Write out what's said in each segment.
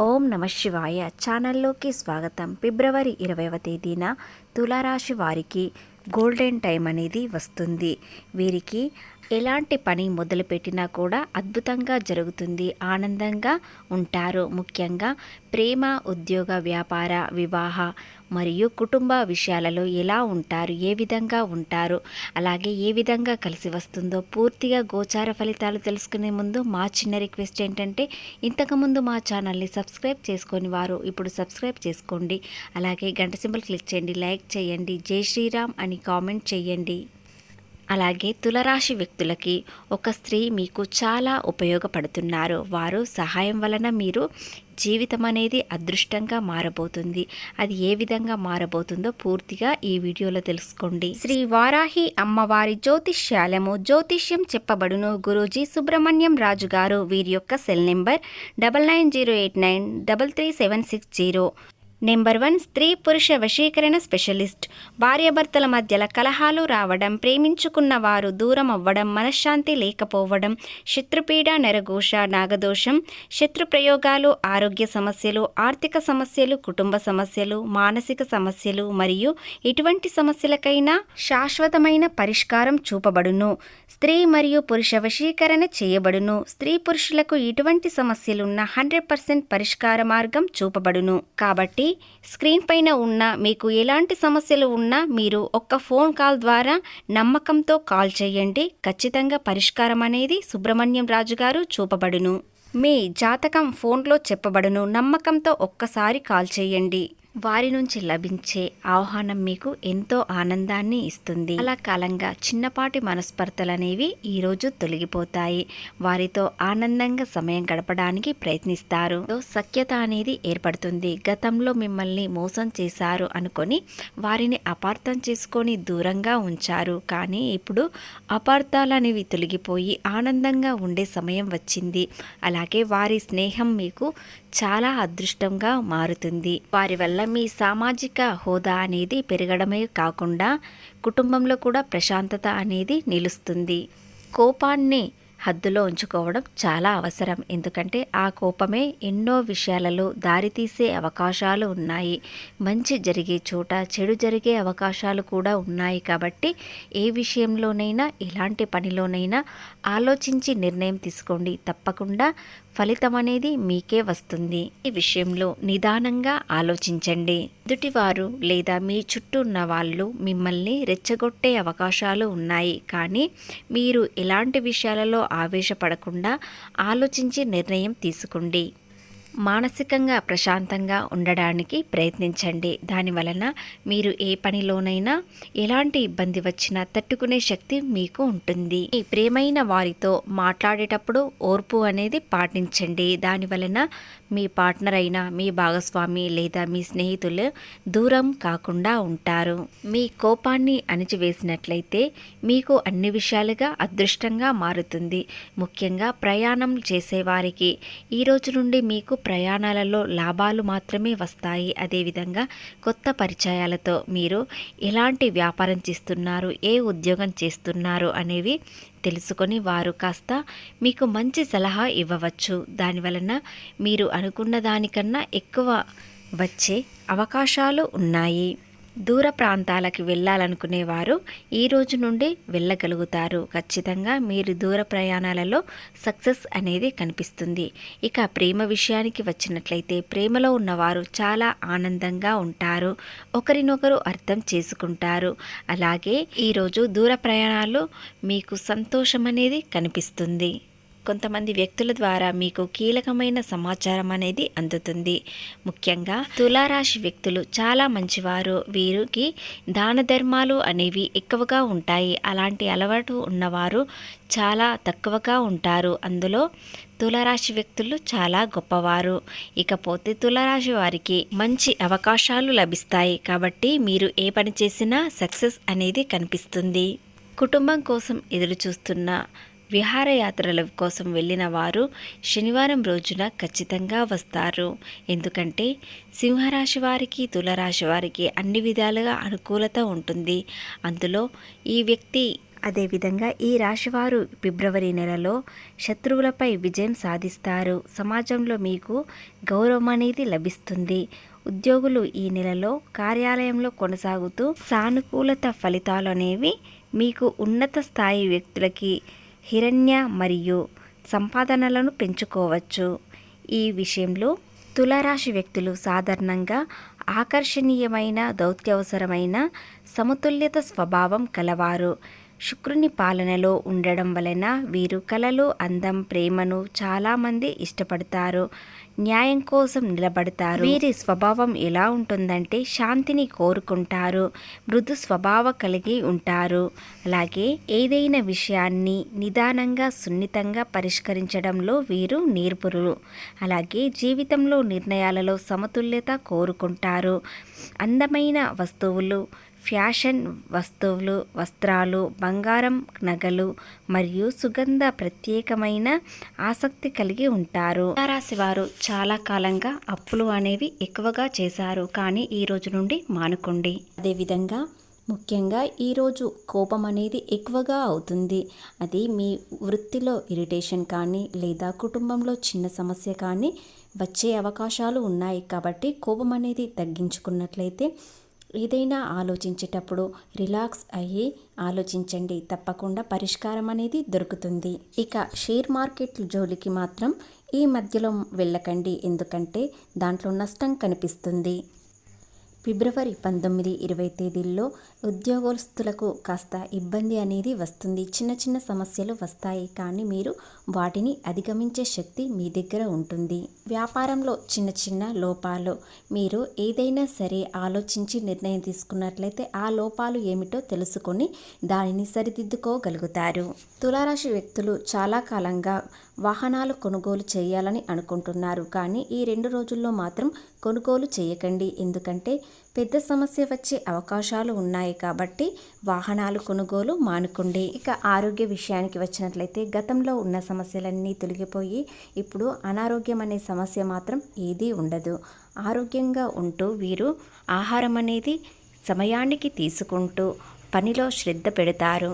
ఓం నమ శివాయ ఛానల్లోకి స్వాగతం. ఫిబ్రవరి 20వ తేదీన తులారాశి వారికి గోల్డెన్ టైం అనేది వస్తుంది. వీరికి ఎలాంటి పని మొదలుపెట్టినా కూడా అద్భుతంగా జరుగుతుంది, ఆనందంగా ఉంటారు. ముఖ్యంగా ప్రేమ, ఉద్యోగ, వ్యాపార, వివాహ మరియు కుటుంబ విషయాలలో ఎలా ఉంటారు, ఏ విధంగా ఉంటారు, అలాగే ఏ విధంగా కలిసి వస్తుందో పూర్తిగా గోచార ఫలితాలు తెలుసుకునే ముందు మా చిన్న రిక్వెస్ట్ ఏంటంటే, ఇంతకుముందు మా ఛానల్ని సబ్స్క్రైబ్ చేసుకొని వారు ఇప్పుడు సబ్స్క్రైబ్ చేసుకోండి. అలాగే గంట సింబల్ క్లిక్ చేయండి, లైక్ చేయండి, జై శ్రీరామ్ అని కామెంట్ చేయండి. అలాగే తులరాశి వ్యక్తులకి ఒక స్త్రీ మీకు చాలా ఉపయోగపడుతున్నారు. వారు సహాయం వలన మీరు జీవితం అనేది అదృష్టంగా మారబోతుంది. అది ఏ విధంగా మారబోతుందో పూర్తిగా ఈ వీడియోలో తెలుసుకోండి. శ్రీ వారాహి అమ్మవారి జ్యోతిష్యాలము జ్యోతిష్యం చెప్పబడును. గురూజీ సుబ్రహ్మణ్యం రాజు గారు. వీరి యొక్క సెల్ నెంబర్ 9908933760. నెంబర్ 1 స్త్రీ పురుష వశీకరణ స్పెషలిస్ట్. భార్యాభర్తల మధ్యల కలహాలు రావడం, ప్రేమించుకున్న వారు దూరం అవ్వడం, మనశ్శాంతి లేకపోవడం, శత్రుపీడ, నరఘోష, నాగదోషం, శత్రు ప్రయోగాలు, ఆరోగ్య సమస్యలు, ఆర్థిక సమస్యలు, కుటుంబ సమస్యలు, మానసిక సమస్యలు మరియు ఇటువంటి సమస్యలకైనా శాశ్వతమైన పరిష్కారం చూపబడును. స్త్రీ మరియు పురుష వశీకరణ చేయబడును. స్త్రీ పురుషులకు ఇటువంటి సమస్యలున్న 100% పరిష్కార మార్గం చూపబడును. కాబట్టి స్క్రీన్ పైన ఉన్న మీకు ఎలాంటి సమస్యలు ఉన్నా మీరు ఒక్క ఫోన్ కాల్ ద్వారా నమ్మకంతో కాల్ చేయండి. ఖచ్చితంగా పరిష్కారం అనేది సుబ్రహ్మణ్యం రాజు గారు చూపబడును. మీ జాతకం ఫోన్లో చెప్పబడును. నమ్మకంతో ఒక్కసారి కాల్ చేయండి. వారి నుంచి లభించే ఆహ్వానం మీకు ఎంతో ఆనందాన్ని ఇస్తుంది. అలా కాలంగా చిన్నపాటి మనస్పర్ధలు అనేవి ఈరోజు తొలగిపోతాయి. వారితో ఆనందంగా సమయం గడపడానికి ప్రయత్నిస్తారు. సఖ్యత అనేది ఏర్పడుతుంది. గతంలో మిమ్మల్ని మోసం చేశారు అనుకొని వారిని అపార్థం చేసుకొని దూరంగా ఉంచారు. కానీ ఇప్పుడు అపార్థాలు అనేవి తొలగిపోయి ఆనందంగా ఉండే సమయం వచ్చింది. అలాగే వారి స్నేహం మీకు చాలా అదృష్టంగా మారుతుంది. వారి వల్ల మీ సామాజిక హోదా అనేది పెరగడమే కాకుండా కుటుంబంలో కూడా ప్రశాంతత అనేది నిలుస్తుంది. కోపాన్ని హద్దులో ఉంచుకోవడం చాలా అవసరం. ఎందుకంటే ఆ కోపమే ఎన్నో విషయాలలో దారితీసే అవకాశాలు ఉన్నాయి. మంచి జరిగే చోట చెడు జరిగే అవకాశాలు కూడా ఉన్నాయి. కాబట్టి ఏ విషయంలోనైనా ఎలాంటి పనిలోనైనా ఆలోచించి నిర్ణయం తీసుకోండి. తప్పకుండా ఫలితం అనేది మీకే వస్తుంది. ఈ విషయంలో నిదానంగా ఆలోచించండి. ఎదుటివారు లేదా మీ చుట్టూ ఉన్న వాళ్ళు మిమ్మల్ని రెచ్చగొట్టే అవకాశాలు ఉన్నాయి. కానీ మీరు ఎలాంటి విషయాలలో ఆవేశపడకుండా ఆలోచించి నిర్ణయం తీసుకోండి. మానసికంగా ప్రశాంతంగా ఉండడానికి ప్రయత్నించండి. దానివలన మీరు ఏ పనిలోనైనా ఎలాంటి ఇబ్బంది వచ్చినా తట్టుకునే శక్తి మీకు ఉంటుంది. ఈ ప్రియమైన వారితో మాట్లాడేటప్పుడు ఓర్పు అనేది పాటించండి. దానివలన మీ పార్ట్నర్ అయినా మీ భాగస్వామి లేదా మీ స్నేహితులు దూరం కాకుండా ఉంటారు. మీ కోపాన్ని అణిచివేసినట్లయితే మీకు అన్ని విషయాలుగా అదృష్టంగా మారుతుంది. ముఖ్యంగా ప్రయాణం చేసేవారికి ఈ రోజు నుండి మీకు ప్రయాణాలలో లాభాలు మాత్రమే వస్తాయి. అదేవిధంగా కొత్త పరిచయాలతో మీరు ఎలాంటి వ్యాపారం చేస్తున్నారు, ఏ ఉద్యోగం చేస్తున్నారు అనేవి తెలుసుకొని వారు కాస్త మీకు మంచి సలహా ఇవ్వవచ్చు. దానివలన మీరు అనుకున్న దానికన్నా ఎక్కువ వచ్చే అవకాశాలు ఉన్నాయి. దూర ప్రాంతాలకు వెళ్ళాలనుకునేవారు ఈ రోజు నుండి వెళ్ళగలుగుతారు. ఖచ్చితంగా మీరు దూర ప్రయాణాలలో సక్సెస్ అనేది కనిపిస్తుంది. ఇక ప్రేమ విషయానికి వచ్చినట్లయితే ప్రేమలో ఉన్నవారు చాలా ఆనందంగా ఉంటారు. ఒకరినొకరు అర్థం చేసుకుంటారు. అలాగే ఈరోజు దూర ప్రయాణాలు మీకు సంతోషం అనేది కనిపిస్తుంది. కొంతమంది వ్యక్తుల ద్వారా మీకు కీలకమైన సమాచారం అనేది అందుతుంది. ముఖ్యంగా తులారాశి వ్యక్తులు చాలా మంచివారు. వీరికి దాన ధర్మాలు అనేవి ఎక్కువగా ఉంటాయి. అలాంటి అలవాటు ఉన్నవారు చాలా తక్కువగా ఉంటారు. అందులో తులారాశి వ్యక్తులు చాలా గొప్పవారు. ఇకపోతే తులారాశి వారికి మంచి అవకాశాలు లభిస్తాయి. కాబట్టి మీరు ఏ పని చేసినా సక్సెస్ అనేది కనిపిస్తుంది. కుటుంబం కోసం ఎదురు చూస్తున్న విహారయాత్రల కోసం వెళ్ళిన వారు శనివారం రోజున ఖచ్చితంగా వస్తారు. ఎందుకంటే సింహరాశి వారికి తులారాశి వారికి అన్ని విధాలుగా అనుకూలత ఉంటుంది. అందులో ఈ వ్యక్తి అదేవిధంగా ఈ రాశివారు ఫిబ్రవరి నెలలో శత్రువులపై విజయం సాధిస్తారు. సమాజంలో మీకు గౌరవం అనేది లభిస్తుంది. ఉద్యోగులు ఈ నెలలో కార్యాలయంలో కొనసాగుతూ సానుకూలత ఫలితాలు అనేవి మీకు ఉన్నత స్థాయి వ్యక్తులకి హిరణ్య మరియు సంపాదనలను పెంచుకోవచ్చు. ఈ విషయంలో తులారాశి వ్యక్తులు సాధారణంగా ఆకర్షణీయమైన, దౌత్యవసరమైన, సమతుల్యత స్వభావం కలవారు. శుక్రుని పాలనలో ఉండడం వలన వీరు కళలు, అందం, ప్రేమను చాలామంది ఇష్టపడతారు. న్యాయం కోసం నిలబడతారు. వీరి స్వభావం ఎలా ఉంటుందంటే శాంతిని కోరుకుంటారు, మృదు స్వభావం కలిగి ఉంటారు. అలాగే ఏదైనా విషయాన్ని నిదానంగా, సున్నితంగా పరిష్కరించడంలో వీరు నేర్పురులు. అలాగే జీవితంలో నిర్ణయాలలో సమతుల్యత కోరుకుంటారు. అందమైన వస్తువులు, ఫ్యాషన్ వస్తువులు, వస్త్రాలు, బంగారం, నగలు మరియు సుగంధ ప్రత్యేకమైన ఆసక్తి కలిగి ఉంటారు. రాశి వారు చాలా కాలంగా అప్పులు అనేవి ఎక్కువగా చేశారు, కానీ ఈ రోజు నుండి మానుకోండి. అదేవిధంగా ముఖ్యంగా ఈరోజు కోపం అనేది ఎక్కువగా అవుతుంది. అది మీ వృత్తిలో ఇరిటేషన్ కానీ లేదా కుటుంబంలో చిన్న సమస్య కానీ వచ్చే అవకాశాలు ఉన్నాయి. కాబట్టి కోపం అనేది తగ్గించుకున్నట్లయితే ఏదైనా ఆలోచించేటప్పుడు రిలాక్స్ అయ్యి ఆలోచించండి. తప్పకుండా పరిష్కారం అనేది దొరుకుతుంది. ఇక షేర్ మార్కెట్ జోలికి మాత్రం ఈ మధ్యలో వెళ్ళకండి, ఎందుకంటే దాంట్లో నష్టం కనిపిస్తుంది. ఫిబ్రవరి 19, 20 తేదీల్లో ఉద్యోగస్తులకు కాస్త ఇబ్బంది అనేది వస్తుంది. చిన్న చిన్న సమస్యలు వస్తాయి, కానీ మీరు వాటిని అధిగమించే శక్తి మీ దగ్గర ఉంటుంది. వ్యాపారంలో చిన్న చిన్న లోపాలు, మీరు ఏదైనా సరే ఆలోచించి నిర్ణయం తీసుకున్నట్లయితే ఆ లోపాలు ఏమిటో తెలుసుకొని దానిని సరిదిద్దుకోగలుగుతారు. తులారాశి వ్యక్తులు చాలా కాలంగా వాహనాలు కొనుగోలు చేయాలని అనుకుంటున్నారు, కానీ ఈ 2 రోజుల్లో మాత్రం కొనుగోలు చేయకండి, ఎందుకంటే పెద్ద సమస్య వచ్చే అవకాశాలు ఉన్నాయి. కాబట్టి వాహనాలు కొనుగోలు మానుకోండి. ఇక ఆరోగ్య విషయానికి వచ్చినట్లయితే గతంలో ఉన్న సమస్యలన్నీ తొలగిపోయి ఇప్పుడు అనారోగ్యం అనే సమస్య మాత్రం ఏదీ ఉండదు. ఆరోగ్యంగా ఉంటూ వీరు ఆహారం అనేది సమయానికి తీసుకుంటూ పనిలో శ్రద్ధ పెడతారు.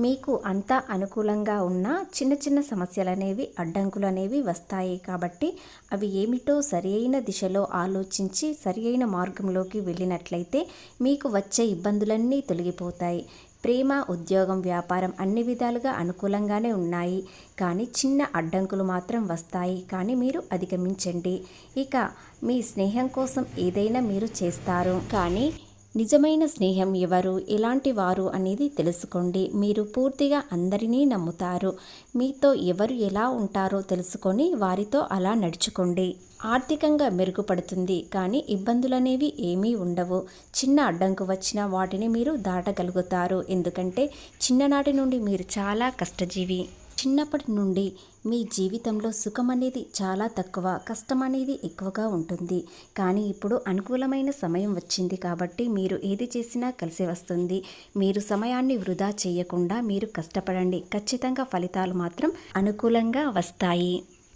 మీకు అంతా అనుకూలంగా ఉన్న చిన్న చిన్న సమస్యలు అనేవి, అడ్డంకులు అనేవి వస్తాయి. కాబట్టి అవి ఏమిటో సరియైన దిశలో ఆలోచించి సరియైన మార్గంలోకి వెళ్ళినట్లయితే మీకు వచ్చే ఇబ్బందులన్నీ తొలగిపోతాయి. ప్రేమ, ఉద్యోగం, వ్యాపారం అన్ని విధాలుగా అనుకూలంగానే ఉన్నాయి, కానీ చిన్న అడ్డంకులు మాత్రం వస్తాయి. కానీ మీరు అధిగమించండి. ఇక మీ స్నేహం కోసం ఏదైనా మీరు చేస్తారు, కానీ నిజమైన స్నేహం ఎవరు, ఎలాంటి వారు అనేది తెలుసుకోండి. మీరు పూర్తిగా అందరినీ నమ్ముతారు. మీతో ఎవరు ఎలా ఉంటారో తెలుసుకొని వారితో అలా నడుచుకోండి. ఆర్థికంగా మెరుగుపడుతుంది, కానీ ఇబ్బందులనేవి ఏమీ ఉండవు. చిన్న అడ్డంకు వచ్చినా వాటిని మీరు దాటగలుగుతారు, ఎందుకంటే చిన్ననాటి నుండి మీరు చాలా కష్టజీవి. చిన్నప్పటి నుండి మీ జీవితంలో సుఖం అనేది చాలా తక్కువ, కష్టం అనేది ఎక్కువగా ఉంటుంది. కానీ ఇప్పుడు అనుకూలమైన సమయం వచ్చింది కాబట్టి మీరు ఏది చేసినా కలిసి వస్తుంది. మీరు సమయాన్ని వృధా చేయకుండా మీరు కష్టపడండి. ఖచ్చితంగా ఫలితాలు మాత్రం అనుకూలంగా వస్తాయి.